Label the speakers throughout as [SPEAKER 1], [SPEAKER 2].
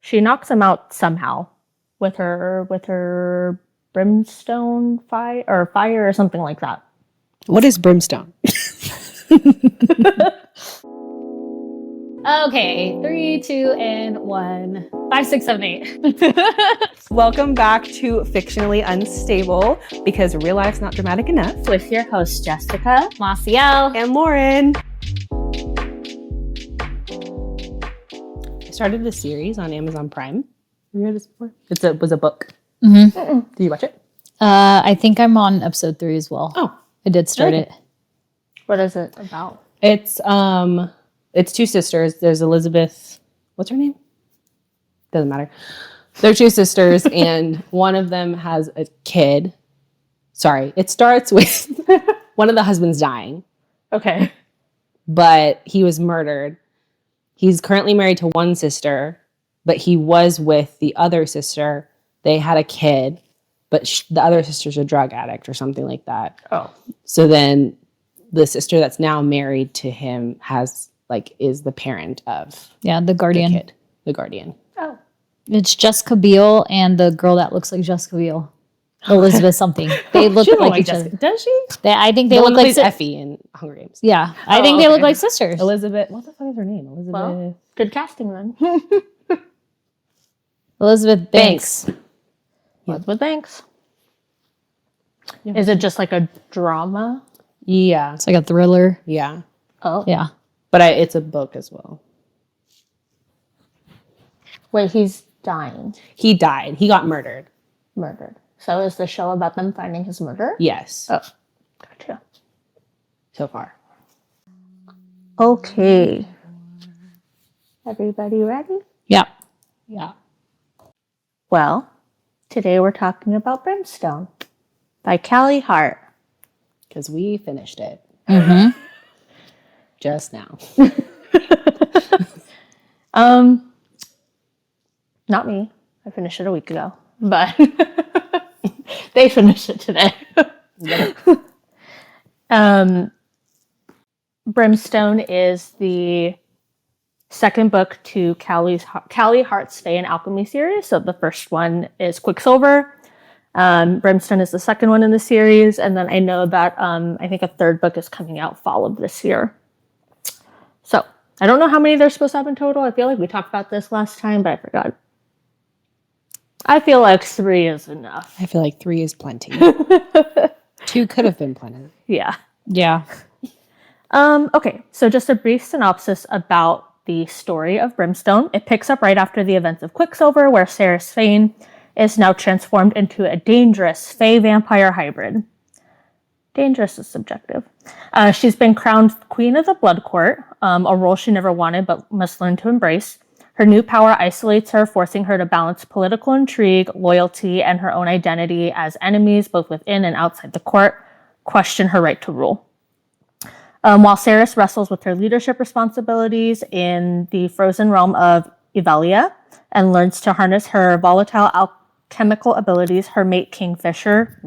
[SPEAKER 1] she knocks him out somehow with her brimstone fire or something like that.
[SPEAKER 2] What is brimstone?
[SPEAKER 3] Okay, 3, 2, and 1. 5, 6, 7, 8.
[SPEAKER 2] Welcome back to Fictionally Unstable, because real life's not dramatic enough.
[SPEAKER 1] With your host, Jessica.
[SPEAKER 3] Maciel.
[SPEAKER 2] And Lauren. I started a series on Amazon Prime. Have you heard this before? It was a book.
[SPEAKER 3] Mm-hmm.
[SPEAKER 2] Did you watch it?
[SPEAKER 3] I think I'm on episode 3 as well.
[SPEAKER 2] Oh.
[SPEAKER 3] I did start it.
[SPEAKER 1] What is it about?
[SPEAKER 2] It's two sisters. There's Elizabeth. What's her name? Doesn't matter. They're two sisters, and one of them has a kid. Sorry. It starts with one of the husbands dying.
[SPEAKER 1] Okay.
[SPEAKER 2] But he was murdered. He's currently married to one sister, but he was with the other sister. They had a kid, but the other sister's a drug addict or something like that.
[SPEAKER 1] Oh.
[SPEAKER 2] So then the sister that's now married to him is the parent of
[SPEAKER 3] the guardian.
[SPEAKER 2] the kid, the guardian.
[SPEAKER 1] Oh.
[SPEAKER 3] It's Jessica Biel and the girl that looks like Jessica Biel. Elizabeth something. They look like each other.
[SPEAKER 2] Does she?
[SPEAKER 3] I think they
[SPEAKER 2] The
[SPEAKER 3] look
[SPEAKER 2] one
[SPEAKER 3] like
[SPEAKER 2] Effie in Hunger Games.
[SPEAKER 3] Yeah, I think they look like sisters.
[SPEAKER 2] Elizabeth. What the fuck is her name? Elizabeth.
[SPEAKER 1] Well, good casting then.
[SPEAKER 3] Elizabeth Banks.
[SPEAKER 1] Elizabeth Banks.
[SPEAKER 2] Yeah.
[SPEAKER 1] Is it just like a drama?
[SPEAKER 2] Yeah.
[SPEAKER 3] It's like a thriller.
[SPEAKER 2] Yeah.
[SPEAKER 1] Oh.
[SPEAKER 3] Yeah.
[SPEAKER 2] But it's a book as well.
[SPEAKER 1] Wait, he's dying.
[SPEAKER 2] He died. He got murdered.
[SPEAKER 1] Murdered. So is the show about them finding his murder?
[SPEAKER 2] Yes.
[SPEAKER 1] Oh, gotcha.
[SPEAKER 2] So far.
[SPEAKER 1] Okay. Everybody ready?
[SPEAKER 3] Yeah.
[SPEAKER 2] Yeah.
[SPEAKER 1] Well, today we're talking about Brimstone by Callie Hart.
[SPEAKER 2] Because we finished it.
[SPEAKER 3] Mm-hmm.
[SPEAKER 2] Just now.
[SPEAKER 1] Not me. I finished it a week ago, but they finished it today. Brimstone is the second book to Callie Hart's Fae and Alchemy series. So the first one is Quicksilver. Brimstone is the second one in the series, and then I know that I think a third book is coming out fall of this year. So I don't know how many they're supposed to have in total. I feel like we talked about this last time, but I forgot. I feel like 3 is enough.
[SPEAKER 2] I feel like 3 is plenty. 2 could have been plenty.
[SPEAKER 1] Yeah.
[SPEAKER 3] Yeah.
[SPEAKER 1] Okay, so just a brief synopsis about the story of Brimstone. It picks up right after the events of Quicksilver, where Ceres Fane is now transformed into a dangerous Fae-vampire hybrid. Dangerous is subjective. She's been crowned Queen of the Blood Court, a role she never wanted but must learn to embrace. Her new power isolates her, forcing her to balance political intrigue, loyalty, and her own identity as enemies, both within and outside the court, question her right to rule. While Ceres wrestles with her leadership responsibilities in the frozen realm of Evelia and learns to harness her volatile alchemical abilities, her mate Kingfisher,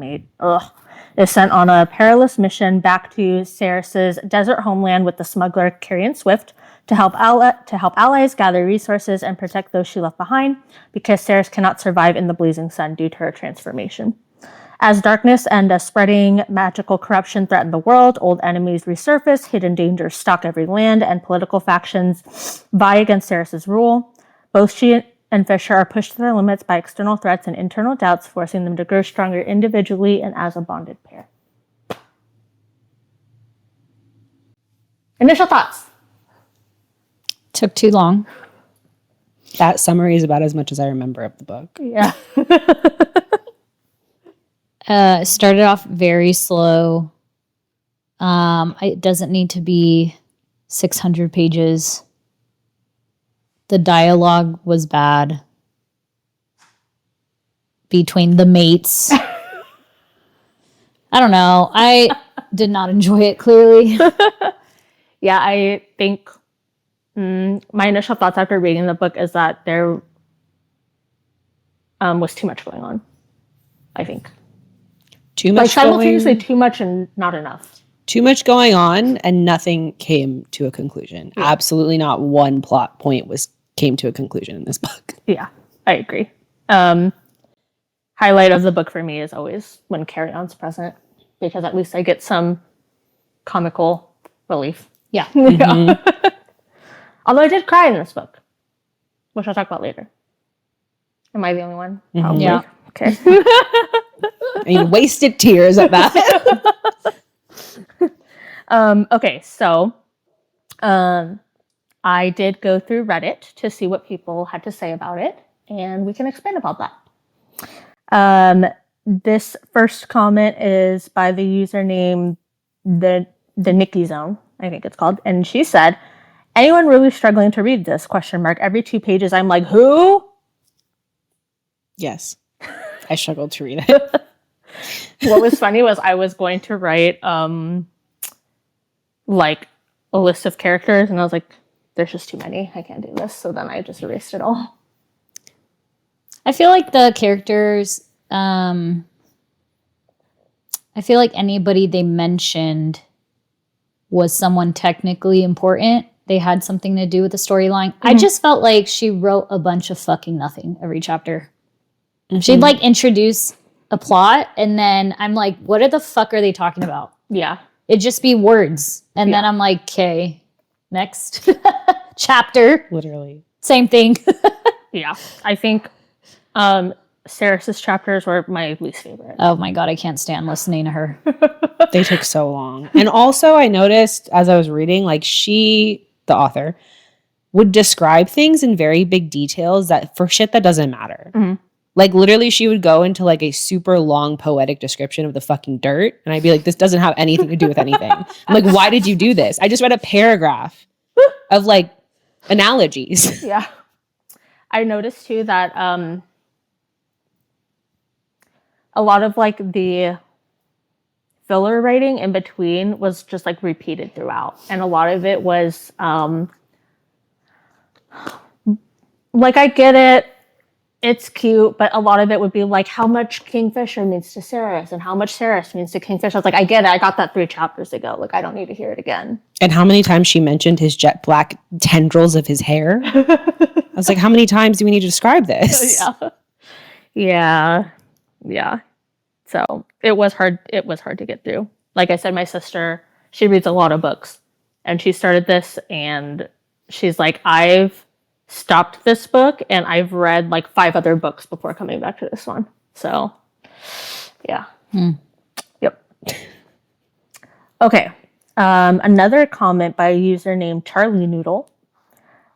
[SPEAKER 1] is sent on a perilous mission back to Ceres' desert homeland with the smuggler Carrion Swift to help allies gather resources and protect those she left behind, because Ceres cannot survive in the blazing sun due to her transformation. As darkness and a spreading magical corruption threaten the world, old enemies resurface, hidden dangers stalk every land, and political factions vie against Ceres' rule. Both she and Fisher are pushed to their limits by external threats and internal doubts, forcing them to grow stronger individually and as a bonded pair. Initial thoughts?
[SPEAKER 3] Took too long.
[SPEAKER 2] That summary is about as much as I remember of the book.
[SPEAKER 1] Yeah.
[SPEAKER 3] Started off very slow. It doesn't need to be 600 pages. The dialogue was bad between the mates. I don't know. I did not enjoy it, clearly.
[SPEAKER 1] Yeah, I think my initial thoughts after reading the book is that there was too much going on, I think.
[SPEAKER 2] Too much
[SPEAKER 1] simultaneously too much and not enough.
[SPEAKER 2] Too much going on and nothing came to a conclusion. Yeah. Absolutely not one plot point was came to a conclusion in this book.
[SPEAKER 1] Yeah, I agree. Highlight of the book for me is always when Carry On's present, because at least I get some comical relief.
[SPEAKER 3] Yeah.
[SPEAKER 1] Yeah. Although I did cry in this book, which I'll talk about later. Am I the only one? Probably.
[SPEAKER 3] Yeah.
[SPEAKER 1] Okay.
[SPEAKER 2] I mean, wasted tears at that.
[SPEAKER 1] Okay, so I did go through Reddit to see what people had to say about it, and we can expand about that. This first comment is by the username the Nikki Zone, I think it's called, and she said, "Anyone really struggling to read this? Question mark. Every 2 pages, I'm like, who?"
[SPEAKER 2] Yes, I struggled to read it.
[SPEAKER 1] What was funny was I was going to write like a list of characters, and I was like, there's just too many. I can't do this. So then I just erased it all.
[SPEAKER 3] I feel like the characters, I feel like anybody they mentioned was someone technically important. They had something to do with the storyline. I just felt like she wrote a bunch of fucking nothing every chapter. She'd like introduce a plot, and then I'm like, what the fuck are they talking about?
[SPEAKER 1] Yeah.
[SPEAKER 3] It'd just be words. And then I'm like, okay, next chapter.
[SPEAKER 2] Literally.
[SPEAKER 3] Same thing.
[SPEAKER 1] Yeah. I think Saris's chapters were my least favorite.
[SPEAKER 3] Oh my God, I can't stand listening to her.
[SPEAKER 2] They took so long. And also I noticed as I was reading, like she, the author, would describe things in very big details that for shit that doesn't matter.
[SPEAKER 1] Mm-hmm.
[SPEAKER 2] Like literally she would go into like a super long poetic description of the fucking dirt. And I'd be like, this doesn't have anything to do with anything. I'm like, why did you do this? I just read a paragraph of like analogies.
[SPEAKER 1] Yeah. I noticed too that a lot of like the filler writing in between was just like repeated throughout. And a lot of it was like, I get it. It's cute, but a lot of it would be like how much Kingfisher means to Saris and how much Saris means to Kingfisher. I was like, I get it. I got that 3 chapters ago. Like, I don't need to hear it again.
[SPEAKER 2] And how many times she mentioned his jet black tendrils of his hair. I was like, how many times do we need to describe this?
[SPEAKER 1] Yeah. So it was hard. It was hard to get through. Like I said, my sister, she reads a lot of books, and she started this, and she's like, I've stopped this book and I've read like 5 other books before coming back to this one. So yeah. Yep. Okay. Another comment by a user named Charlie Noodle.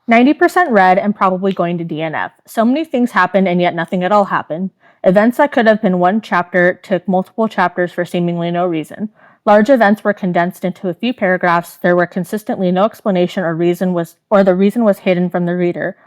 [SPEAKER 1] 90% read and probably going to DNF. So many things happened and yet nothing at all happened. Events that could have been 1 chapter took multiple chapters for seemingly no reason. Large events were condensed into a few paragraphs. There were consistently no explanation or the reason was hidden from the reader,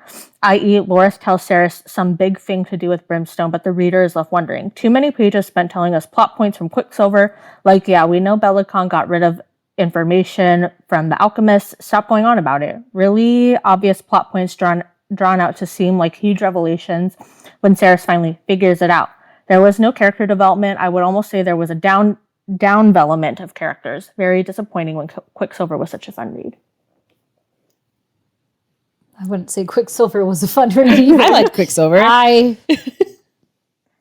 [SPEAKER 1] i.e. Loris tells Saris some big thing to do with Brimstone, but the reader is left wondering. Too many pages spent telling us plot points from Quicksilver, like, yeah, we know Bellicon got rid of information from the alchemists. Stop going on about it. Really obvious plot points drawn out to seem like huge revelations when Saris finally figures it out. There was no character development. I would almost say there was a downvelopment of characters. Very disappointing when Quicksilver was such a fun read.
[SPEAKER 3] I wouldn't say Quicksilver was a fun read either.
[SPEAKER 2] I liked Quicksilver.
[SPEAKER 3] I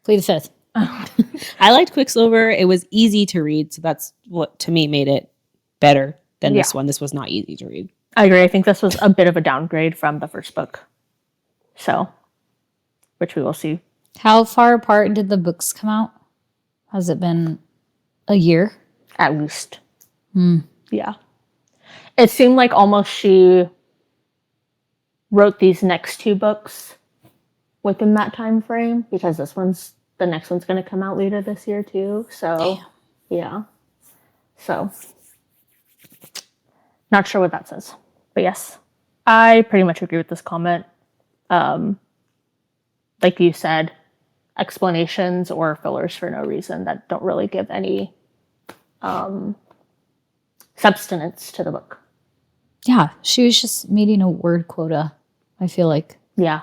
[SPEAKER 3] plead the fifth.
[SPEAKER 2] I liked Quicksilver. It was easy to read, so that's what to me made it better than this one. This was not easy to read.
[SPEAKER 1] I agree. I think this was a bit of a downgrade from the first book. So, which we will see.
[SPEAKER 3] How far apart did the books come out? Has it been a year?
[SPEAKER 1] At least. Yeah. It seemed like almost she wrote these next 2 books within that time frame, because the next one's going to come out later this year too. So, yeah. So, not sure what that says. But yes, I pretty much agree with this comment. Like you said, explanations or fillers for no reason that don't really give any substance to the book.
[SPEAKER 3] Yeah, she was just meeting a word quota, I feel like.
[SPEAKER 1] Yeah.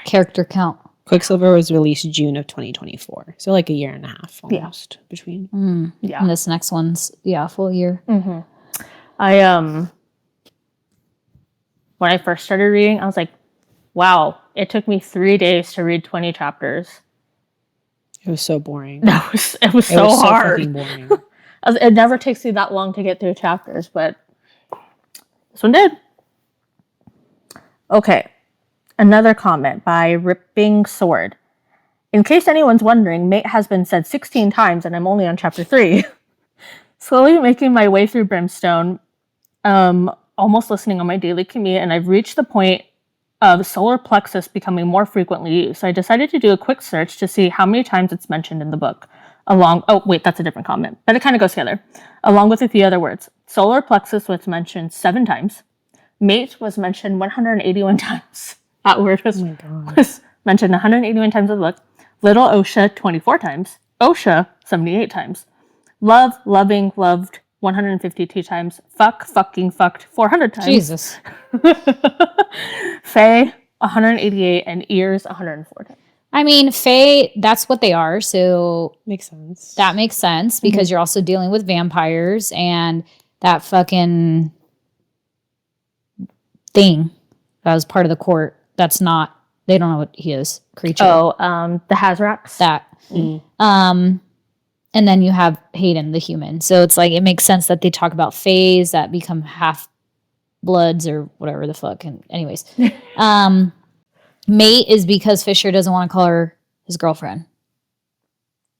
[SPEAKER 3] Character count.
[SPEAKER 2] Quicksilver was released June of 2024. So like a year and a half almost between.
[SPEAKER 1] Yeah.
[SPEAKER 3] And this next one's, full year.
[SPEAKER 1] Mm-hmm. I when I first started reading, I was like, Wow, it took me 3 days to read 20 chapters.
[SPEAKER 2] It was so boring.
[SPEAKER 1] It was so hard.
[SPEAKER 2] Fucking boring.
[SPEAKER 1] It never takes you that long to get through chapters, but this one did. Okay, another comment by Ripping Sword. In case anyone's wondering, mate has been said 16 times and I'm only on chapter 3. Slowly making my way through Brimstone, almost listening on my daily commute, and I've reached the point of solar plexus becoming more frequently used. So I decided to do a quick search to see how many times it's mentioned in the book. That's a different comment, but it kind of goes together. Along with a few other words. Solar plexus was mentioned 7 times. Mate was mentioned 181 times. That word was mentioned 181 times in the book. Little Osha 24 times. Osha 78 times. Love, loving, loved 152 times. Fuck, fucking, fucked 400 times.
[SPEAKER 3] Jesus.
[SPEAKER 1] Fae 188 and ears 104 times.
[SPEAKER 3] I mean, Fae, that's what they are. So
[SPEAKER 2] Makes sense.
[SPEAKER 3] that makes sense because you're also dealing with vampires and that fucking thing that was part of the court. That's not, they don't know what he is. Creature.
[SPEAKER 1] The Hazrax.
[SPEAKER 3] That. And then you have Hayden, the human. So it's like, it makes sense that they talk about Faes that become half bloods or whatever the fuck. And anyways, mate is because Fisher doesn't want to call her his girlfriend.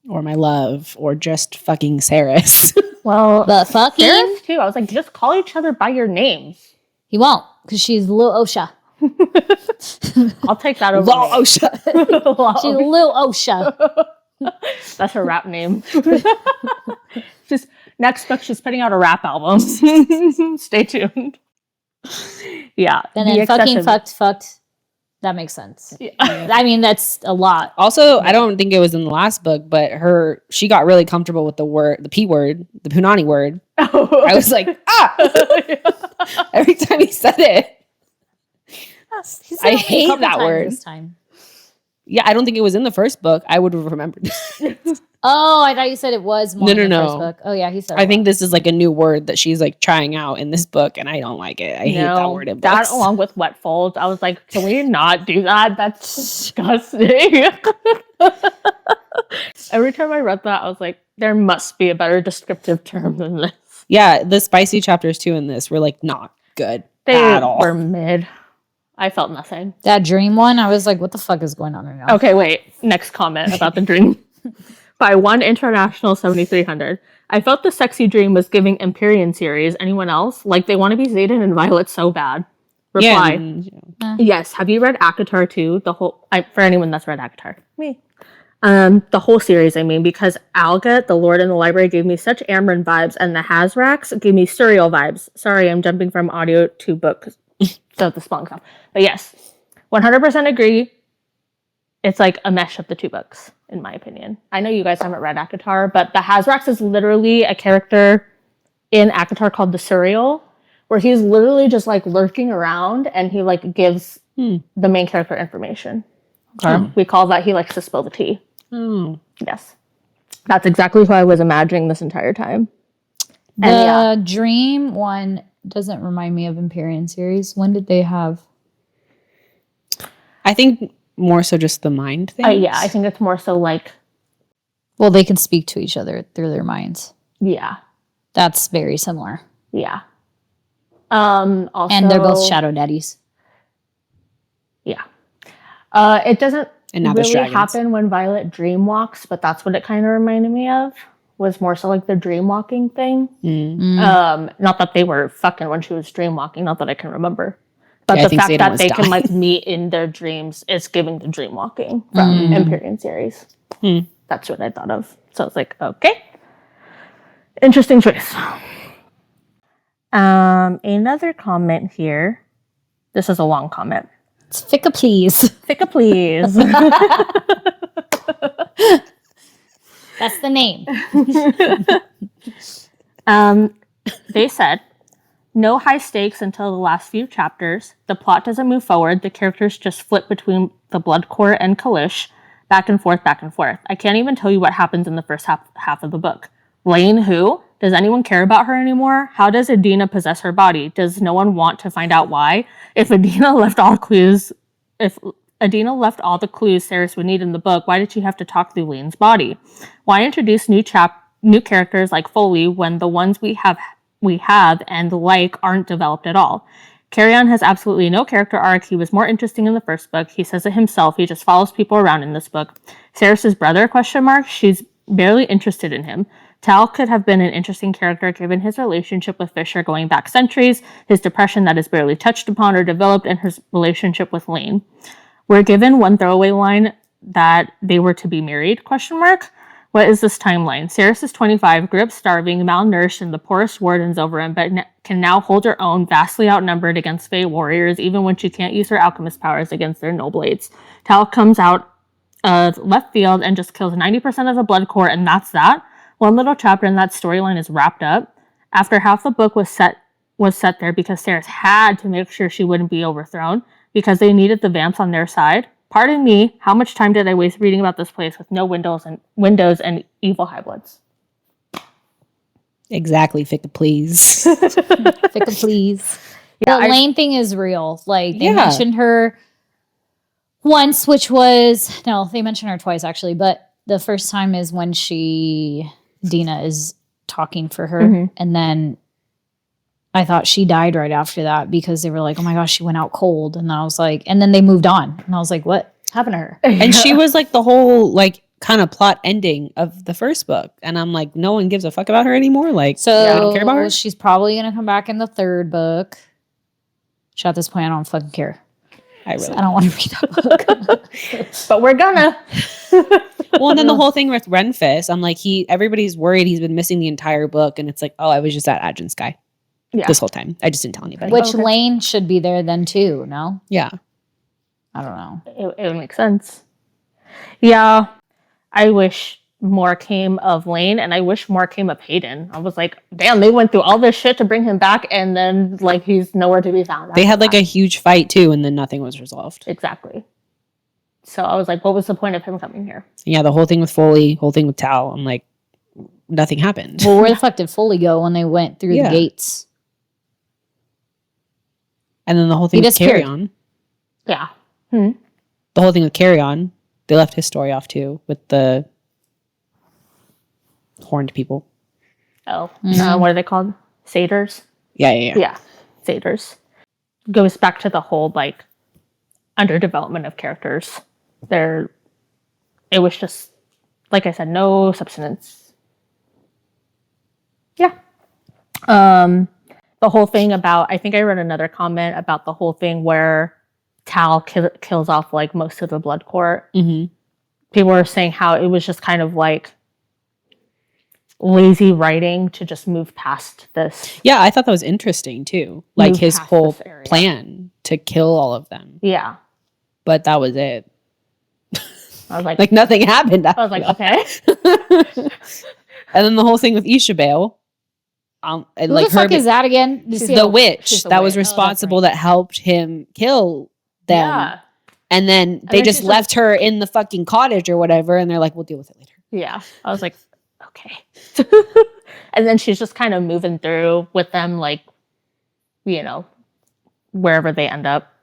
[SPEAKER 2] Or my love. Or just fucking Saris.
[SPEAKER 1] Well,
[SPEAKER 3] But fucking,
[SPEAKER 1] Sarah's too. I was like, just call each other by your names.
[SPEAKER 3] he won't because she's Lil Osha.
[SPEAKER 1] I'll take that over.
[SPEAKER 2] Lol, Osha.
[SPEAKER 3] She's Lil Osha.
[SPEAKER 1] That's her rap name. Just next book, she's putting out a rap album. Stay tuned. Yeah.
[SPEAKER 3] And then fucking fucked. That makes sense. Yeah. I mean, that's a lot.
[SPEAKER 2] Also, I don't think it was in the last book, but she got really comfortable with the P word, the Punani word. I was like, every time he said it. I hate that word.
[SPEAKER 3] This time.
[SPEAKER 2] Yeah, I don't think it was in the first book. I would have remembered.
[SPEAKER 3] Oh, I thought you said it was more in the first book. Oh, yeah, he said
[SPEAKER 2] I think this is like a new word that she's like trying out in this book, and I don't like it. I hate that word in books.
[SPEAKER 1] That along with wet folds, I was like, can we not do that? That's disgusting. Every time I read that, I was like, there must be a better descriptive term than this.
[SPEAKER 2] Yeah, the spicy chapters too in this were like not good
[SPEAKER 1] They
[SPEAKER 2] at all.
[SPEAKER 1] were mid. I felt nothing.
[SPEAKER 3] that dream one. I was like, what the fuck is going on right now?
[SPEAKER 1] Okay, wait. Next comment about the dream. By One International 7300. I felt the sexy dream was giving Empyrean series. Anyone else? Like they want to be Zayden and Violet so bad. Reply. Yes. Have you read ACOTAR too? For anyone that's read ACOTAR. Me. The whole series, I mean, because Alga, the Lord in the Library, gave me such Amryn vibes, and the Hazrax gave me Suriel vibes. Sorry, I'm jumping from audio to book. So the spelling stuff. But yes, 100% agree. It's like a mesh of the 2 books, in my opinion. I know you guys haven't read ACOTAR, but the Hazrax is literally a character in ACOTAR called the Suriel, where he's literally just like lurking around and he like gives the main character information. Okay. We call that he likes to spill the tea. Yes. That's exactly who I was imagining this entire time.
[SPEAKER 3] The dream one doesn't remind me of Empyrean series. When did they have?
[SPEAKER 2] I think more so just the mind thing.
[SPEAKER 1] Yeah, I think it's more so like...
[SPEAKER 3] Well, they can speak to each other through their minds.
[SPEAKER 1] Yeah.
[SPEAKER 3] That's very similar.
[SPEAKER 1] Yeah. Also,
[SPEAKER 3] and they're both shadow daddies.
[SPEAKER 1] Yeah. It doesn't really happen when Violet dream walks, but that's what it kind of reminded me of. Was more so like the dream walking thing. Not that they were fucking when she was dream walking, not that I can remember. But the fact that they can like meet in their dreams is giving the dream walking from Empyrean series. That's what I thought of. So I was like, okay. Interesting choice. Another comment here. This is a long comment.
[SPEAKER 3] It's Ficka please.
[SPEAKER 1] Ficka please.
[SPEAKER 3] That's the name.
[SPEAKER 1] They said, no high stakes until the last few chapters. The plot doesn't move forward. The characters just flip between the Blood Court and Kalish, back and forth, back and forth. I can't even tell you what happens in the first half of the book. Lane who? Does anyone care about her anymore? How does Adina possess her body? Does no one want to find out why? If Adina left all clues if Adina left all the clues Saris would need in the book, why did she have to talk through Lane's body? Why introduce new characters like Foley when the ones we have and like aren't developed at all? Carrion has absolutely no character arc. He was more interesting in the first book. He says it himself. He just follows people around in this book. Saris's brother, ? She's barely interested in him. Tal could have been an interesting character given his relationship with Fisher going back centuries, his depression that is barely touched upon or developed, and his relationship with Lane. We're given one throwaway line that they were to be married, ? What is this timeline? Saris is 25, grew up starving, malnourished, and the poorest ward in Zilverum, but can now hold her own, vastly outnumbered against Fae warriors, even when she can't use her alchemist powers against their no blades. Tal comes out of left field and just kills 90% of the blood core, and that's that. One little chapter in that storyline is wrapped up. After half the book was set there because Saris had to make sure she wouldn't be overthrown, because they needed the vamps on their side. Pardon me, how much time did I waste reading about this place with no windows and evil highbloods?
[SPEAKER 2] Exactly, Ficka, please.
[SPEAKER 3] Ficka, please.
[SPEAKER 1] Yeah,
[SPEAKER 3] the Lane thing is real. Like, they
[SPEAKER 2] Yeah.
[SPEAKER 3] mentioned her once, which was... No, they mentioned her twice, actually. But the first time is when Dina is talking for her.
[SPEAKER 1] Mhm.
[SPEAKER 3] And then I thought she died right after that because they were like, oh my gosh, she went out cold. And I was like... And then they moved on. And I was like, what happened to her?
[SPEAKER 2] And she was like the whole like kind of plot ending of the first book. And I'm like, no one gives a fuck about her anymore. Like,
[SPEAKER 3] So
[SPEAKER 2] I don't care about her.
[SPEAKER 3] she's probably going to come back in the third book. Which at this point, I don't fucking care.
[SPEAKER 2] I
[SPEAKER 3] I don't want to read that book.
[SPEAKER 1] But we're gonna.
[SPEAKER 2] Well, and then the whole thing with Renfis, I'm like, everybody's worried he's been missing the entire book. And it's like, oh, I was just at Adjun Sky this whole time. I just didn't tell anybody.
[SPEAKER 3] Which Lane should be there then too, no?
[SPEAKER 2] Yeah.
[SPEAKER 3] I don't know.
[SPEAKER 1] It would make sense. Yeah. I wish more came of Lane, and I wish more came of Hayden. I was like, damn, they went through all this shit to bring him back, and then like he's nowhere to be found.
[SPEAKER 2] They had like a huge fight too, and then nothing was resolved.
[SPEAKER 1] Exactly. So I was like, what was the point of him coming here?
[SPEAKER 2] Yeah, the whole thing with Foley, whole thing with Tal, I'm like, nothing happened.
[SPEAKER 3] Well, where the fuck did Foley go when they went through the gates?
[SPEAKER 2] And then the whole thing with Carry On.
[SPEAKER 1] Yeah.
[SPEAKER 2] The whole thing with Carry On, they left his story off too with the horned people.
[SPEAKER 1] Oh, what are they called? Satyrs?
[SPEAKER 2] Yeah.
[SPEAKER 1] Yeah, satyrs. Goes back to the whole like underdevelopment of characters. It was just, like I said, no substance. Yeah. The whole thing about, I think I read another comment about the whole thing where Tal kills off like most of the blood court.
[SPEAKER 2] Mm-hmm.
[SPEAKER 1] People were saying how it was just kind of like lazy writing to just move past this.
[SPEAKER 2] Yeah, I thought that was interesting too. Like
[SPEAKER 1] Move
[SPEAKER 2] his
[SPEAKER 1] past
[SPEAKER 2] whole
[SPEAKER 1] this area.
[SPEAKER 2] plan to kill all of them.
[SPEAKER 1] Yeah.
[SPEAKER 2] But that was it.
[SPEAKER 1] I was like,
[SPEAKER 2] Like nothing happened.
[SPEAKER 1] I was like, okay.
[SPEAKER 2] And then the whole thing with Ishabel. And
[SPEAKER 3] Who
[SPEAKER 2] like
[SPEAKER 3] the fuck is that again?
[SPEAKER 1] She's
[SPEAKER 2] the witch
[SPEAKER 1] she's the
[SPEAKER 2] that was
[SPEAKER 1] witch.
[SPEAKER 2] responsible that helped him kill them.
[SPEAKER 1] Yeah.
[SPEAKER 2] And then they
[SPEAKER 1] then
[SPEAKER 2] just
[SPEAKER 1] she's
[SPEAKER 2] left her in the fucking cottage or whatever. And they're like, we'll deal with it later.
[SPEAKER 1] Yeah. I was like, okay. And then she's just kind of moving through with them, like, you know, wherever they end up.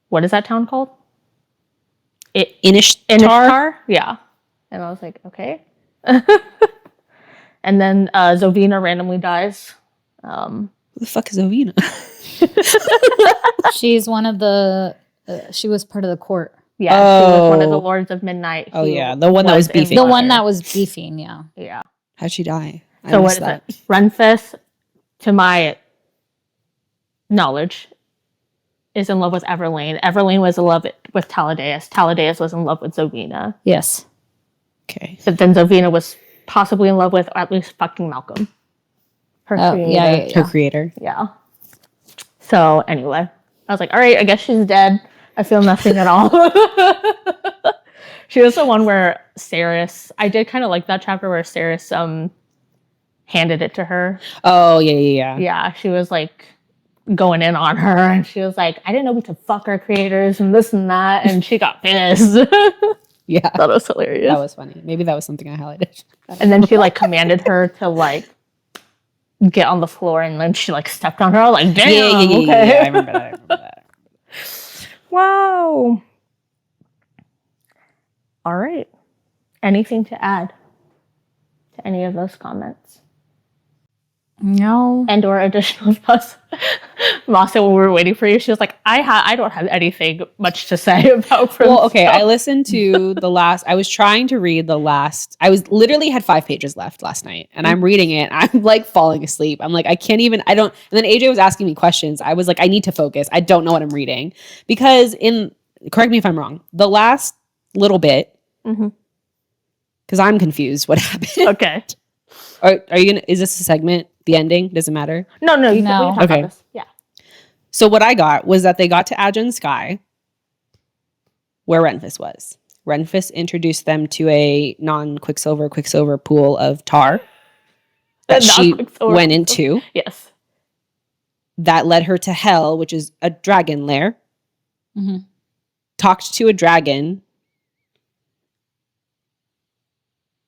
[SPEAKER 1] What is that town called?
[SPEAKER 2] Inishtar?
[SPEAKER 1] Yeah. And I was like, okay. And then Zovina randomly dies.
[SPEAKER 2] Who the fuck is Ovina?
[SPEAKER 3] She's one of the... she was part of the court.
[SPEAKER 1] Yeah, she was one of the Lords of Midnight.
[SPEAKER 2] Oh, yeah. The one that was beefing.
[SPEAKER 3] The one that was beefing, yeah.
[SPEAKER 1] Yeah.
[SPEAKER 2] How'd she die?
[SPEAKER 1] So what is it? Renfis, to my knowledge, is in love with Everlane. Everlane was in love with Taladeus. Taladeus was in love with Zovina.
[SPEAKER 3] Yes.
[SPEAKER 2] Okay.
[SPEAKER 1] But then Zovina was possibly in love with, or at least fucking Malcolm. Her creator.
[SPEAKER 2] Her creator.
[SPEAKER 1] Yeah. So anyway, I was like, all right, I guess she's dead. I feel nothing at all. She was the one where Saris, I did kind of like that chapter where Saris handed it to her.
[SPEAKER 2] Oh, yeah.
[SPEAKER 1] Yeah, she was like going in on her, and she was like, I didn't know we could fuck our creators and this and that, and she got pissed.
[SPEAKER 2] Yeah.
[SPEAKER 1] That was hilarious.
[SPEAKER 2] That was funny. Maybe that was something I highlighted.
[SPEAKER 1] And then she like commanded her to like get on the floor, and then she like stepped on her. I was like, damn, okay.
[SPEAKER 2] Yeah, I remember that.
[SPEAKER 1] Wow. All right. Anything to add to any of those comments?
[SPEAKER 3] No.
[SPEAKER 1] And or additional thoughts? Masa, when we were waiting for you, she was like, I don't have anything much to say about Brimstone.
[SPEAKER 2] Well, okay, I listened to I was trying to read I was literally had 5 pages left last night, and I'm reading it. I'm like falling asleep. I'm like, and then AJ was asking me questions. I was like, I need to focus. I don't know what I'm reading. Because correct me if I'm wrong, the last little bit, because I'm confused what happened.
[SPEAKER 1] Okay.
[SPEAKER 2] Are you gonna, is this a segment? The ending? Doesn't matter?
[SPEAKER 1] No, we can talk
[SPEAKER 2] Okay.
[SPEAKER 1] about this. Yeah.
[SPEAKER 2] So what I got was that they got to Ajin Sky, where Renfis was. Renfis introduced them to a non-Quicksilver pool of tar that she went into.
[SPEAKER 1] Yes.
[SPEAKER 2] That led her to Hell, which is a dragon lair.
[SPEAKER 3] Mm-hmm.
[SPEAKER 2] Talked to a dragon.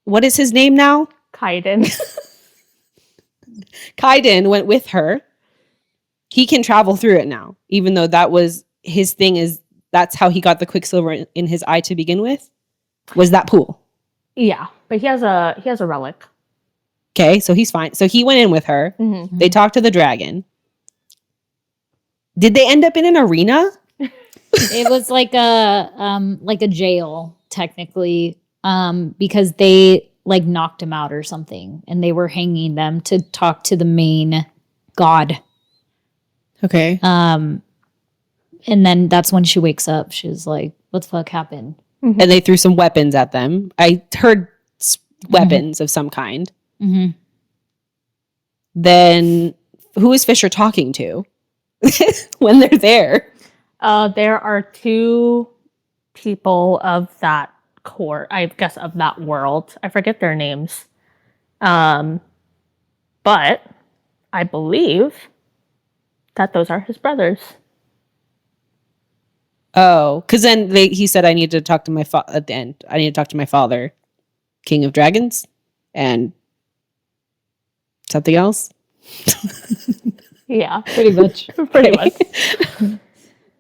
[SPEAKER 2] What is his name now?
[SPEAKER 1] Kaiden.
[SPEAKER 2] Kaiden went with her. He can travel through it now, even though that was his thing. That's how he got the Quicksilver in his eye to begin with, was that pool.
[SPEAKER 1] Yeah, but he has a relic.
[SPEAKER 2] Okay, so he's fine. So he went in with her.
[SPEAKER 1] Mm-hmm.
[SPEAKER 2] They talked to the dragon. Did they end up in an arena?
[SPEAKER 3] It was like a jail technically, because they like knocked him out or something, and they were hanging them to talk to the main god.
[SPEAKER 2] Okay.
[SPEAKER 3] And then that's when she wakes up. She's like, "What the fuck happened?"
[SPEAKER 2] And they threw some weapons at them. I heard weapons of some kind.
[SPEAKER 3] Mm-hmm.
[SPEAKER 2] Then who is Fisher talking to when they're there?
[SPEAKER 1] There are 2 people of that court, I guess, of that world. I forget their names. But I believe that those are his brothers.
[SPEAKER 2] Oh, because then he said, I need to talk to my at the end. I need to talk to my father, King of Dragons, and something else.
[SPEAKER 1] Yeah,
[SPEAKER 3] Pretty much.
[SPEAKER 1] pretty much.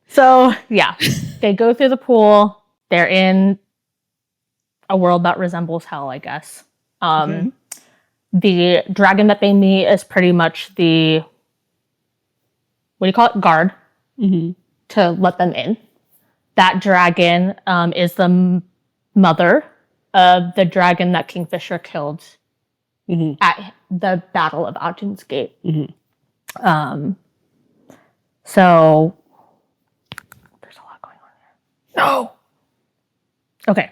[SPEAKER 1] So, yeah, they go through the pool. They're in a world that resembles hell, I guess. The dragon that they meet is pretty much the, what do you call it? Guard to let them in. That dragon is the mother of the dragon that Kingfisher killed at the Battle of Ajin's Gate. So there's a lot going on here. No. Okay.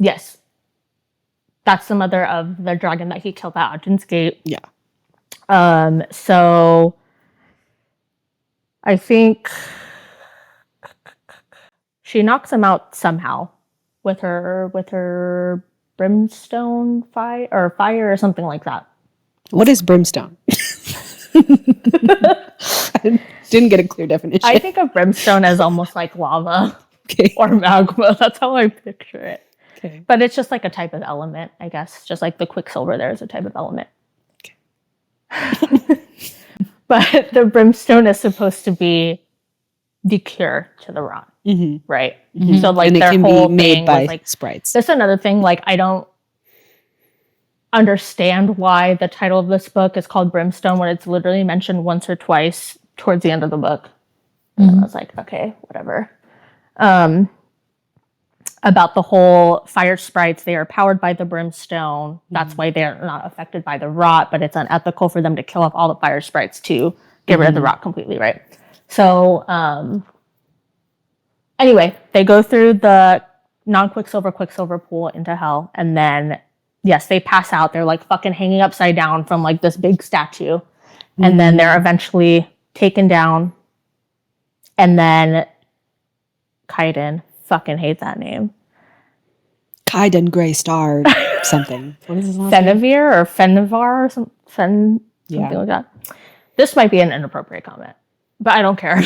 [SPEAKER 1] Yes. That's the mother of the dragon that he killed at Ajin's Gate.
[SPEAKER 2] Yeah.
[SPEAKER 1] So I think she knocks him out somehow with her brimstone fire or something like that.
[SPEAKER 2] What is brimstone? I didn't get a clear definition.
[SPEAKER 1] I think of brimstone as almost like lava or magma. That's how I picture it.
[SPEAKER 2] Okay.
[SPEAKER 1] But it's just like a type of element, I guess. Just like the Quicksilver there is a type of element. Okay. But the brimstone is supposed to be the cure to the rot, right? Mm-hmm. So like
[SPEAKER 2] and
[SPEAKER 1] their
[SPEAKER 2] it can
[SPEAKER 1] whole
[SPEAKER 2] be made
[SPEAKER 1] thing
[SPEAKER 2] by
[SPEAKER 1] was like
[SPEAKER 2] sprites.
[SPEAKER 1] That's another thing. Like I don't understand why the title of this book is called Brimstone when it's literally mentioned once or twice towards the end of the book. And I was like, okay, whatever. About the whole fire sprites, they are powered by the brimstone. That's why they're not affected by the rot, but it's unethical for them to kill off all the fire sprites to get rid of the rot completely, right? So anyway, they go through the Quicksilver pool into hell, and then yes, they pass out. They're like fucking hanging upside down from like this big statue, and then they're eventually taken down, and then Kaiden, fucking hate that name.
[SPEAKER 2] Kaiden Grey Star something. What is his last name?
[SPEAKER 1] Fenivir or Fenivar or something like that. This might be an inappropriate comment, but I don't care.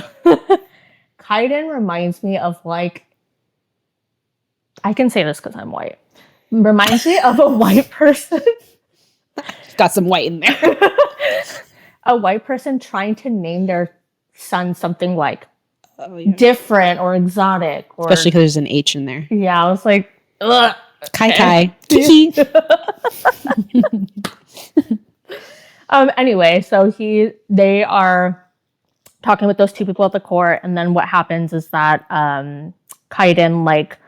[SPEAKER 1] Kaiden reminds me of like, I can say this because I'm white. Reminds me of a white person.
[SPEAKER 2] Got some white in there.
[SPEAKER 1] A white person trying to name their son something like
[SPEAKER 2] Oh, yeah.
[SPEAKER 1] different or exotic, or
[SPEAKER 2] Especially because there's an H in there.
[SPEAKER 1] yeah, I was like, ugh.
[SPEAKER 2] Kai
[SPEAKER 1] Okay.
[SPEAKER 2] Kai. Kiki.
[SPEAKER 1] Anyway, so they are talking with those two people at the court, and then what happens is that Kaiden like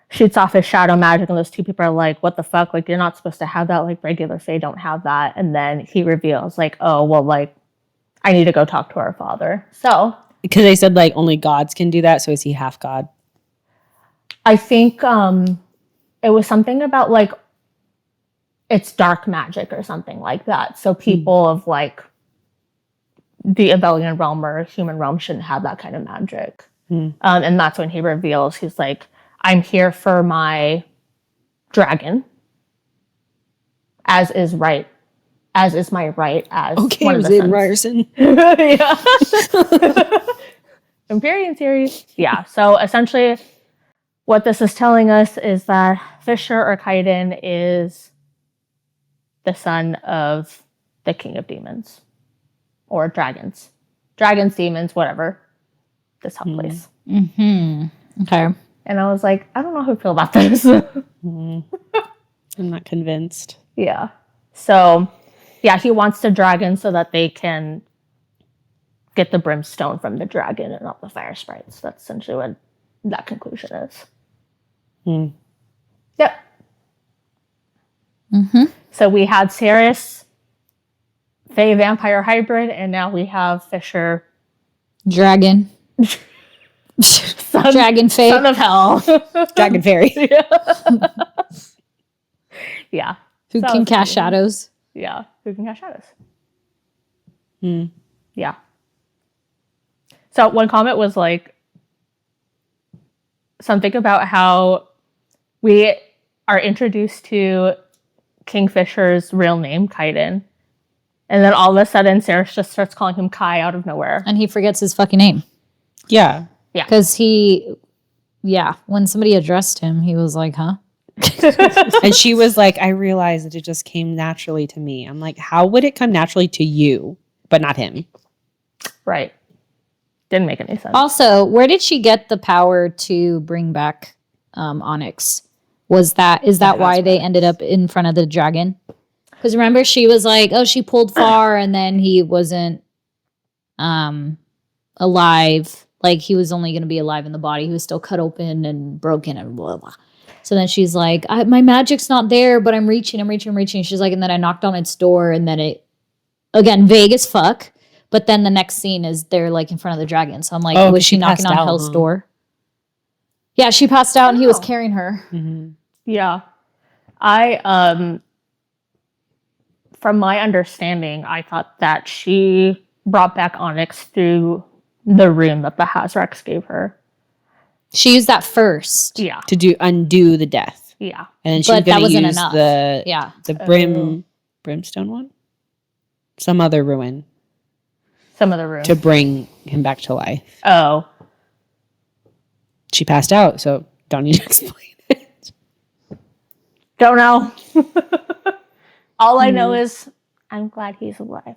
[SPEAKER 1] shoots off his shadow magic, and those two people are like, what the fuck, like you're not supposed to have that, like regular Fae don't have that. And then he reveals like, oh well, like I need to go talk to our father. So
[SPEAKER 2] Because they said like only gods can do that, so is he half god?
[SPEAKER 1] I think it was something about like it's dark magic or something like that. So people of like the Abelian realm or human realm shouldn't have that kind of magic. And that's when he reveals, he's like, I'm here for my dragon, as is my right as
[SPEAKER 2] Okay,
[SPEAKER 1] one
[SPEAKER 2] it
[SPEAKER 1] of
[SPEAKER 2] was
[SPEAKER 1] the
[SPEAKER 2] in
[SPEAKER 1] sons.
[SPEAKER 2] Ryerson.
[SPEAKER 1] Yeah. Empyrean series. Yeah. So essentially what this is telling us is that Fisher or Kaiden is the son of the king of demons. Or dragons. Dragons, demons, whatever. This hot place.
[SPEAKER 3] Okay.
[SPEAKER 1] And I was like, I don't know how to feel about this.
[SPEAKER 2] I'm not convinced.
[SPEAKER 1] Yeah. So, yeah, he wants the dragon so that they can get the brimstone from the dragon and not the fire sprites. That's essentially what that conclusion is. Yep. So we had Ceres, Fae vampire hybrid, and now we have Fisher,
[SPEAKER 3] Dragon. Dragon Fae.
[SPEAKER 1] son of hell.
[SPEAKER 2] Dragon fairy.
[SPEAKER 1] Yeah.
[SPEAKER 3] Who
[SPEAKER 1] So
[SPEAKER 3] can
[SPEAKER 1] it's
[SPEAKER 3] cast
[SPEAKER 1] funny.
[SPEAKER 3] shadows?
[SPEAKER 1] Yeah. Who can cast shadows? Yeah. So one comment was like something about how we are introduced to Kingfisher's real name, Kaiden. And then all of a sudden, Sarah just starts calling him Kai out of nowhere.
[SPEAKER 3] And he forgets his fucking name.
[SPEAKER 2] Yeah.
[SPEAKER 3] Because when somebody addressed him, he was like, huh?
[SPEAKER 2] And she was like, I realized that it just came naturally to me. I'm like, how would it come naturally to you, but not him?
[SPEAKER 1] Right. Didn't make any sense.
[SPEAKER 3] Also, where did she get the power to bring back Onyx? Is that why they ended up in front of the dragon? Because remember, she was like, oh, she pulled far, and then he wasn't alive. Like, he was only going to be alive in the body. He was still cut open and broken and blah, blah. So then she's like, my magic's not there, but I'm reaching. She's like, and then I knocked on its door, and then it, again, vague as fuck. But then the next scene is they're like in front of the dragon. So I'm like, was she knocking on Hell's door? Yeah, she passed out and he was carrying her.
[SPEAKER 1] Yeah. I, from my understanding, I thought that she brought back Onyx through the rune that the Hazrax gave her.
[SPEAKER 3] She used that first.
[SPEAKER 1] Yeah.
[SPEAKER 2] To undo the death.
[SPEAKER 1] Yeah.
[SPEAKER 2] And then she was
[SPEAKER 3] But that
[SPEAKER 2] going to
[SPEAKER 3] wasn't
[SPEAKER 2] use
[SPEAKER 3] enough.
[SPEAKER 2] the Brimstone one? Some other ruin.
[SPEAKER 1] Some of the rune.
[SPEAKER 2] To bring him back to life.
[SPEAKER 1] Oh.
[SPEAKER 2] She passed out, so don't need to explain it.
[SPEAKER 1] Don't know. All I know is I'm glad he's alive.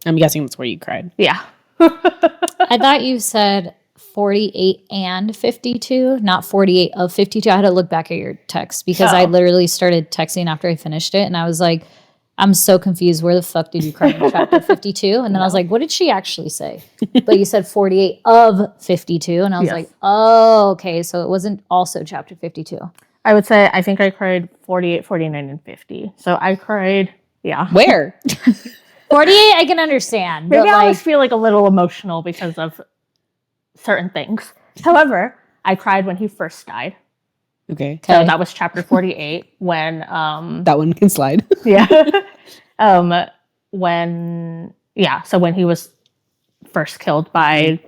[SPEAKER 2] I'm guessing that's where you cried.
[SPEAKER 1] Yeah.
[SPEAKER 3] I thought you said 48 and 52, not 48 of 52. I had to look back at your text because I literally started texting after I finished it. And I was like, I'm so confused. Where the fuck did you cry in chapter 52? And then I was like, what did she actually say? But you said 48 of 52. And I was like, oh, okay. So it wasn't also chapter 52.
[SPEAKER 1] I would say I think I cried 48, 49, and 50. So I cried, yeah.
[SPEAKER 2] Where?
[SPEAKER 3] 48, I can understand.
[SPEAKER 1] Maybe
[SPEAKER 3] but
[SPEAKER 1] I
[SPEAKER 3] like,
[SPEAKER 1] always feel like a little emotional because of certain things. However, I cried when he first died.
[SPEAKER 2] Okay.
[SPEAKER 1] So that was chapter 48 when
[SPEAKER 2] That one can slide.
[SPEAKER 1] yeah. So when he was first killed by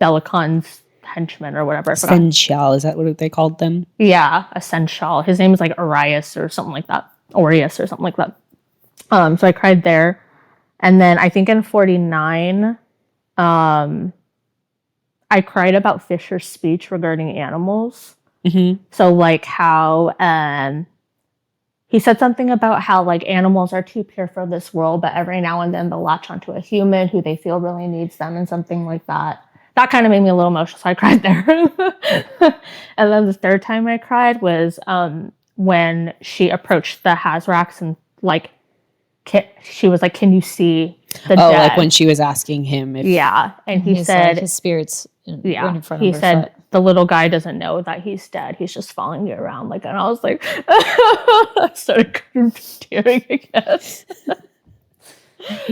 [SPEAKER 1] Belicon's henchmen or whatever.
[SPEAKER 2] Essential, is that what they called them?
[SPEAKER 1] Yeah, Essential. His name is like Arias or something like that. Aureus or something like that. So I cried there. And then I think in 49, I cried about Fisher's speech regarding animals. Mm-hmm. So like how he he said something about how like animals are too pure for this world, but every now and then they'll latch onto a human who they feel really needs them and something like that. That kind of made me a little emotional, so I cried there. And then the third time I cried was when she approached the Hazraks and like she was like, "Can you see the dead?"
[SPEAKER 2] Like when she was asking him if
[SPEAKER 1] and he said
[SPEAKER 3] his spirits
[SPEAKER 1] yeah,
[SPEAKER 3] in front
[SPEAKER 1] he
[SPEAKER 3] of her
[SPEAKER 1] said
[SPEAKER 3] foot.
[SPEAKER 1] the little guy doesn't know that he's dead. He's just following you around. Like, and I was like, I started tearing again.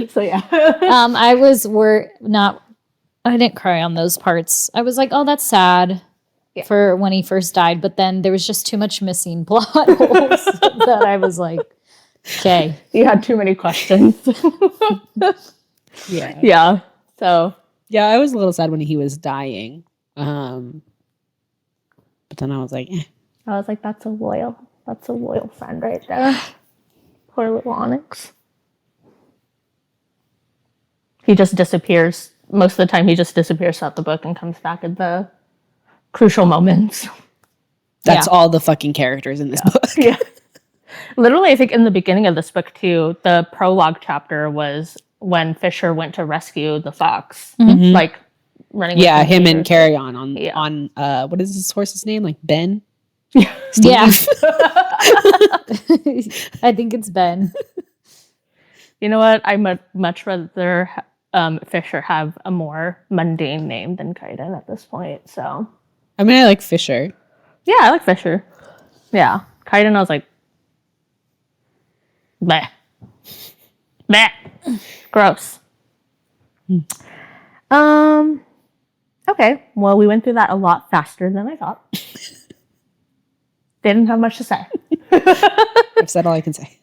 [SPEAKER 1] So yeah,
[SPEAKER 3] I didn't cry on those parts. I was like, oh, that's sad for when he first died, but then there was just too much missing plot holes that I was like, okay,
[SPEAKER 1] you had too many questions. Yeah. So
[SPEAKER 2] yeah, I was a little sad when he was dying. But then I was like,
[SPEAKER 1] I was like, that's a loyal friend right there. Poor little Onyx. He just disappears. Most of the time, he just disappears throughout the book and comes back at the crucial moments.
[SPEAKER 2] That's all the fucking characters in this book.
[SPEAKER 1] Yeah. Literally, I think in the beginning of this book, too, the prologue chapter was when Fisher went to rescue the fox. Like, running with
[SPEAKER 2] Yeah, him
[SPEAKER 1] Peter.
[SPEAKER 2] and Carry on what is this horse's name? Like Ben?
[SPEAKER 3] Steve. Yeah. I think it's Ben.
[SPEAKER 1] You know what? I would much rather Fisher have a more mundane name than Kaiden at this point. So,
[SPEAKER 2] I mean, I like Fisher.
[SPEAKER 1] Yeah, I like Fisher. Yeah, Kaiden, I was like, bleh, bleh, gross. Okay, well, we went through that a lot faster than I thought. Didn't have much to say.
[SPEAKER 2] I've said all I can say.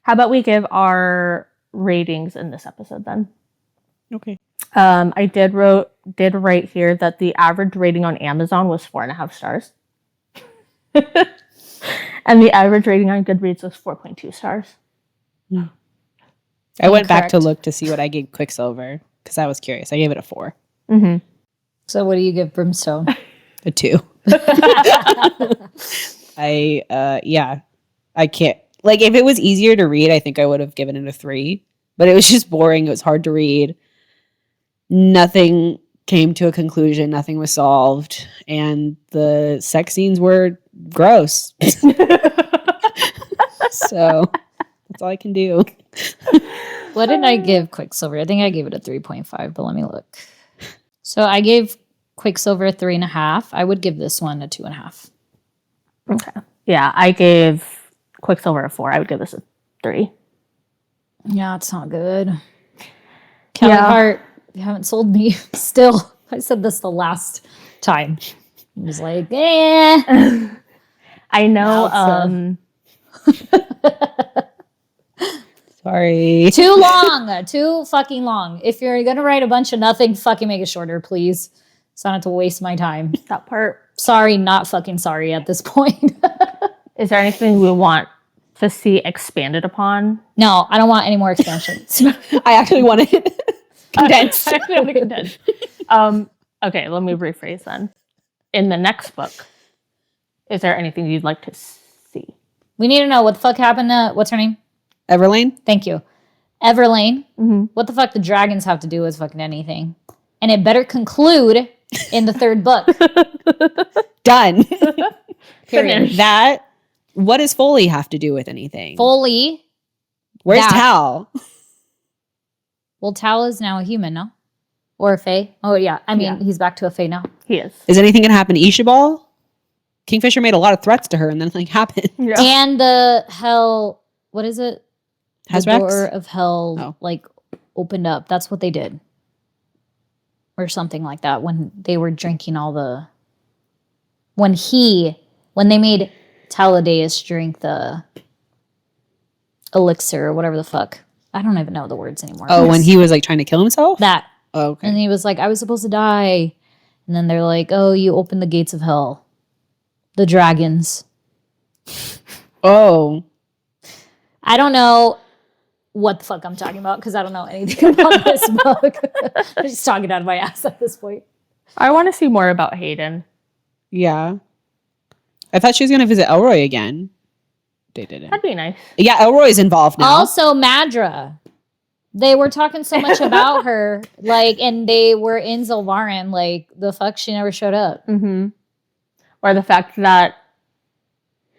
[SPEAKER 1] How about we give our ratings in this episode then?
[SPEAKER 2] Okay.
[SPEAKER 1] I did write here that the average rating on Amazon was 4.5 stars. And the average rating on Goodreads was 4.2 stars.
[SPEAKER 2] I went back to look to see what I gave Quicksilver because I was curious. I gave it a 4.
[SPEAKER 3] So what do you give Brimstone?
[SPEAKER 2] A 2. I can't. Like, if it was easier to read, I think I would have given it a 3. But it was just boring. It was hard to read. Nothing came to a conclusion. Nothing was solved. And the sex scenes were gross. So that's all I can do.
[SPEAKER 3] What did I give Quicksilver? I think I gave it a 3.5, but let me look. So I gave Quicksilver a 3.5. I would give this one a 2.5.
[SPEAKER 1] Okay. Yeah, I gave Quicksilver a 4. I would give this a 3.
[SPEAKER 3] Yeah, it's not good. Callie Hart, you haven't sold me still. I said this the last time. I was like,
[SPEAKER 1] I know.
[SPEAKER 2] Sorry.
[SPEAKER 3] Too long. Too fucking long. If you're going to write a bunch of nothing, fucking make it shorter, please. So I don't have to waste my time.
[SPEAKER 1] That part.
[SPEAKER 3] Sorry, not fucking sorry at this point.
[SPEAKER 1] Is there anything we want to see expanded upon?
[SPEAKER 3] No, I don't want any more expansions.
[SPEAKER 2] I actually want it condensed.
[SPEAKER 1] Okay, let me rephrase then. In the next book, is there anything you'd like to see?
[SPEAKER 3] We need to know what the fuck happened to, what's her name?
[SPEAKER 2] Everlane?
[SPEAKER 3] Thank you. Everlane. What the fuck the dragons have to do with fucking anything? And it better conclude in the third book.
[SPEAKER 2] Done.
[SPEAKER 3] Period.
[SPEAKER 2] That, what does Foley have to do with anything?
[SPEAKER 3] Foley.
[SPEAKER 2] Where's Tal?
[SPEAKER 3] Well, Tal is now a human, no? Or a fae? Oh, yeah. I mean, he's back to a fae now.
[SPEAKER 1] He is.
[SPEAKER 2] Is anything going to happen to Ishabal? Kingfisher made a lot of threats to her and then nothing happened.
[SPEAKER 1] Yeah.
[SPEAKER 3] And the hell, what is it? The
[SPEAKER 2] Hazrax?
[SPEAKER 3] door of hell, opened up. That's what they did. Or something like that. When they were drinking all the... When they made Taladeus drink the elixir or whatever the fuck. I don't even know the words anymore.
[SPEAKER 2] Oh, when he was like trying to kill himself?
[SPEAKER 3] That.
[SPEAKER 2] Oh, okay.
[SPEAKER 3] And he was like, I was supposed to die. And then they're like, oh, you opened the gates of hell. The dragons.
[SPEAKER 2] Oh.
[SPEAKER 3] I don't know what the fuck I'm talking about because I don't know anything about this book. I'm just talking out of my ass at this point.
[SPEAKER 1] I want to see more about Hayden.
[SPEAKER 2] Yeah. I thought she was going to visit Elroy again. They didn't.
[SPEAKER 1] That'd be nice.
[SPEAKER 2] Yeah, Elroy's involved now.
[SPEAKER 3] Also, Madra. They were talking so much about her, like, and they were in Zilvarin. Like, the fuck, she never showed up.
[SPEAKER 1] Mm-hmm. Or the fact that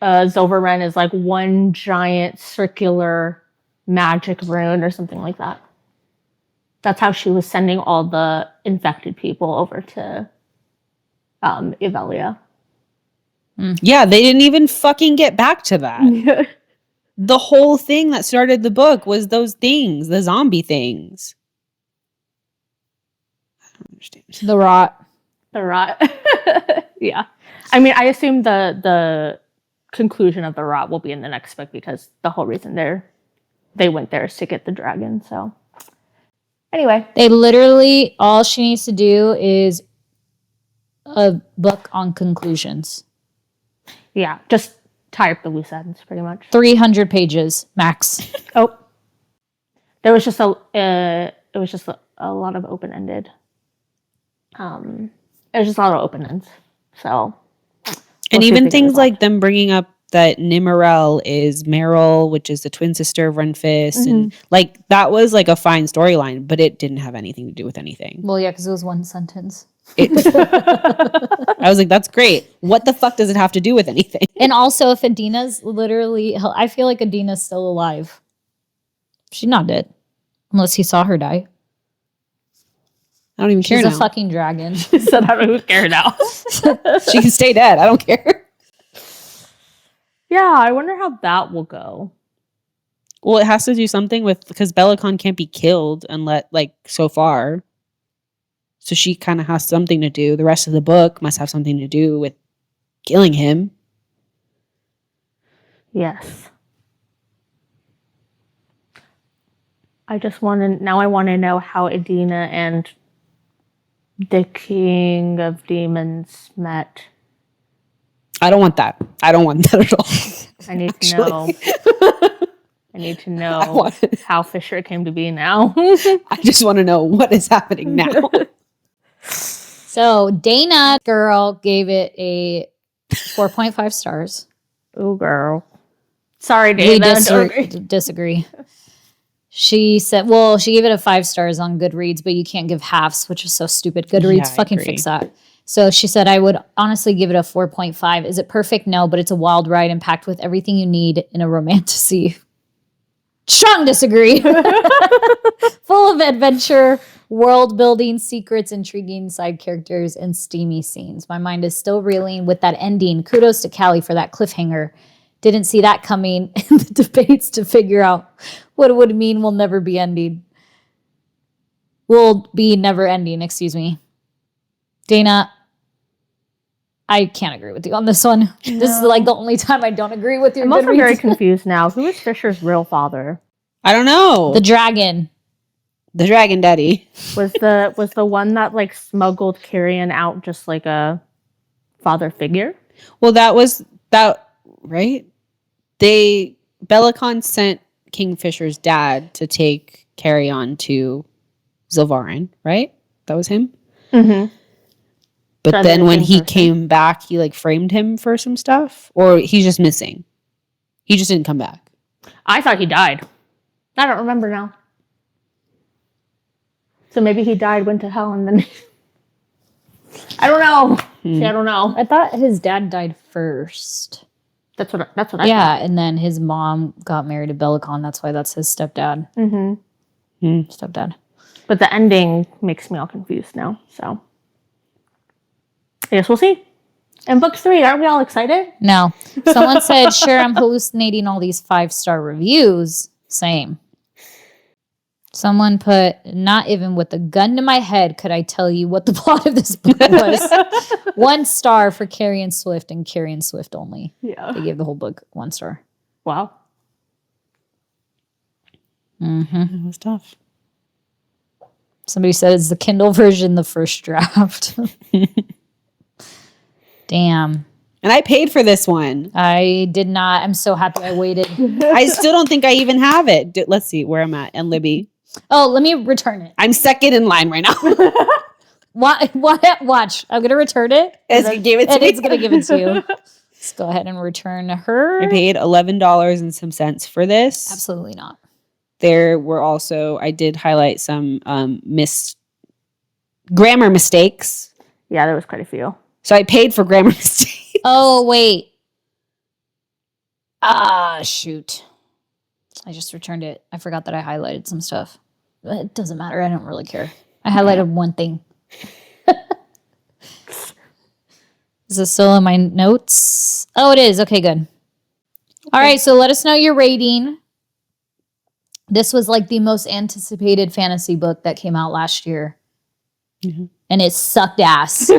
[SPEAKER 1] Zilvarin is like one giant circular magic rune or something like that. That's how she was sending all the infected people over to Evelia.
[SPEAKER 2] Yeah, they didn't even fucking get back to that. The whole thing that started the book was those things, the zombie things. I don't understand.
[SPEAKER 3] The rot.
[SPEAKER 1] The rot. Yeah. I mean, I assume the conclusion of the rot will be in the next book because the whole reason they went there is to get the dragon. So anyway.
[SPEAKER 3] They literally, all she needs to do is a book on conclusions.
[SPEAKER 1] Yeah, just tie up the loose ends, pretty much.
[SPEAKER 3] 300 pages max.
[SPEAKER 1] Oh, there was just a lot of open ended. It was just a lot of open ends. So,
[SPEAKER 2] And even things like them bringing up that Nimarel is Meryl, which is the twin sister of Renfis, and like that was like a fine storyline, but it didn't have anything to do with anything.
[SPEAKER 3] Well, yeah, because it was one sentence.
[SPEAKER 2] I was like, that's great. What the fuck does it have to do with anything?
[SPEAKER 3] And also, if Adina's literally, I feel like Adina's still alive. She's not dead, unless he saw her die.
[SPEAKER 2] I don't even care
[SPEAKER 3] She's
[SPEAKER 2] now.
[SPEAKER 3] a fucking dragon.
[SPEAKER 1] So I don't care now.
[SPEAKER 2] She can stay dead. I don't care.
[SPEAKER 1] Yeah, I wonder how that will go.
[SPEAKER 2] Well, it has to do something with because Bellicon can't be killed unless like so far. So she kind of has something to do. The rest of the book must have something to do with killing him.
[SPEAKER 1] Yes. I want to know how Adina and the King of Demons met.
[SPEAKER 2] I don't want that. I don't want that at all.
[SPEAKER 1] I need to know. I need to know how Fisher came to be now.
[SPEAKER 2] I just want to know what is happening now.
[SPEAKER 3] So Dana girl gave it a 4.5 stars.
[SPEAKER 1] Oh, girl. Sorry,
[SPEAKER 3] We
[SPEAKER 1] Dana.
[SPEAKER 3] disagree. She said, well, she gave it a 5 stars on Goodreads, but you can't give halves, which is so stupid. Goodreads,
[SPEAKER 2] Yeah,
[SPEAKER 3] fucking
[SPEAKER 2] agree.
[SPEAKER 3] fix that. So she said, I would honestly give it a 4.5. Is it perfect? No, but it's a wild ride and packed with everything you need in a romantasy. Strong disagree. Full of adventure, world building, secrets, intriguing side characters, and steamy scenes. My mind is still reeling with that ending. Kudos to Callie for that cliffhanger. Didn't see that coming in the debates to figure out what it would mean will never be ending. Will be never ending, excuse me. Dana, I can't agree with you on this one. No. This is like the only time I don't agree with your
[SPEAKER 1] I'm also
[SPEAKER 3] Goodreads.
[SPEAKER 1] very confused now. Who is Fisher's real father?
[SPEAKER 2] I don't know.
[SPEAKER 3] The dragon.
[SPEAKER 2] The dragon daddy.
[SPEAKER 1] Was the one that like smuggled Carrion out just like a father figure?
[SPEAKER 2] Well, that, right? Bellicon sent Kingfisher's dad to take Carrion to Zilvarin, right? That was him?
[SPEAKER 1] Mm-hmm.
[SPEAKER 2] But
[SPEAKER 1] Rather
[SPEAKER 2] then
[SPEAKER 1] than
[SPEAKER 2] when
[SPEAKER 1] in
[SPEAKER 2] he
[SPEAKER 1] person.
[SPEAKER 2] came back, he like framed him for some stuff? Or he's just missing? He just didn't come back.
[SPEAKER 1] I thought he died. I don't remember now. So maybe he died, went to hell, and then I don't know. See, I don't know.
[SPEAKER 3] I thought his dad died first.
[SPEAKER 1] That's what I thought.
[SPEAKER 3] Yeah, and then his mom got married to Bellicon. That's why that's his stepdad.
[SPEAKER 1] Mm-hmm.
[SPEAKER 3] Stepdad.
[SPEAKER 1] But the ending makes me all confused now. So I guess we'll see. And book 3, aren't we all excited?
[SPEAKER 3] No. Someone said, sure, I'm hallucinating all these 5-star reviews. Same. Someone put, not even with a gun to my head could I tell you what the plot of this book was. 1 star for Carrion Swift and Carrion Swift only.
[SPEAKER 1] Yeah.
[SPEAKER 3] They gave the whole book 1 star.
[SPEAKER 1] Wow.
[SPEAKER 2] It was tough.
[SPEAKER 3] Somebody said it's the Kindle version, the first draft. Damn.
[SPEAKER 2] And I paid for this one.
[SPEAKER 3] I did not. I'm so happy I waited.
[SPEAKER 2] I still don't think I even have it. Let's see where I'm at. And Libby.
[SPEAKER 3] Oh, let me return it.
[SPEAKER 2] I'm second in line right now.
[SPEAKER 3] Watch. I'm going to return it.
[SPEAKER 2] As you gave it to
[SPEAKER 3] And
[SPEAKER 2] me.
[SPEAKER 3] it's going to give it to you. Let's go ahead and return her.
[SPEAKER 2] I paid $11 and some cents for this.
[SPEAKER 3] Absolutely not.
[SPEAKER 2] There were also, I did highlight some grammar mistakes.
[SPEAKER 1] Yeah, there was quite a few.
[SPEAKER 2] So I paid for grammar mistakes.
[SPEAKER 3] Oh, wait. Ah, shoot. I just returned it. I forgot that I highlighted some stuff. But it doesn't matter. I don't really care. I highlighted one thing. Is this still in my notes? Oh, it is. Okay, good. All right, so let us know your rating. This was like the most anticipated fantasy book that came out last year. Mm-hmm. And it sucked ass.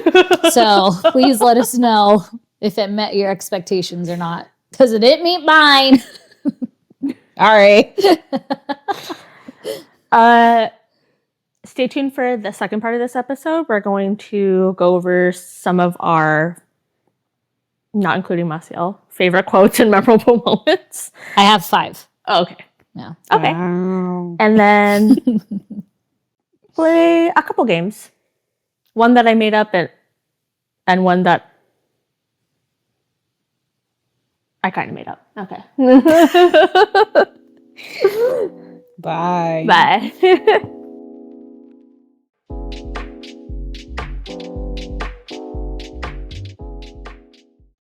[SPEAKER 3] So please let us know if it met your expectations or not. Because it didn't meet mine.
[SPEAKER 2] All right.
[SPEAKER 1] Stay tuned for the second part of this episode. We're going to go over some of our, not including Maciel, favorite quotes and memorable moments.
[SPEAKER 3] I have 5.
[SPEAKER 1] Oh, okay.
[SPEAKER 3] Yeah.
[SPEAKER 1] Okay.
[SPEAKER 2] Wow.
[SPEAKER 1] And then play a couple games. One that I made up and one that I kind of made up. Okay.
[SPEAKER 2] Bye.
[SPEAKER 1] Bye.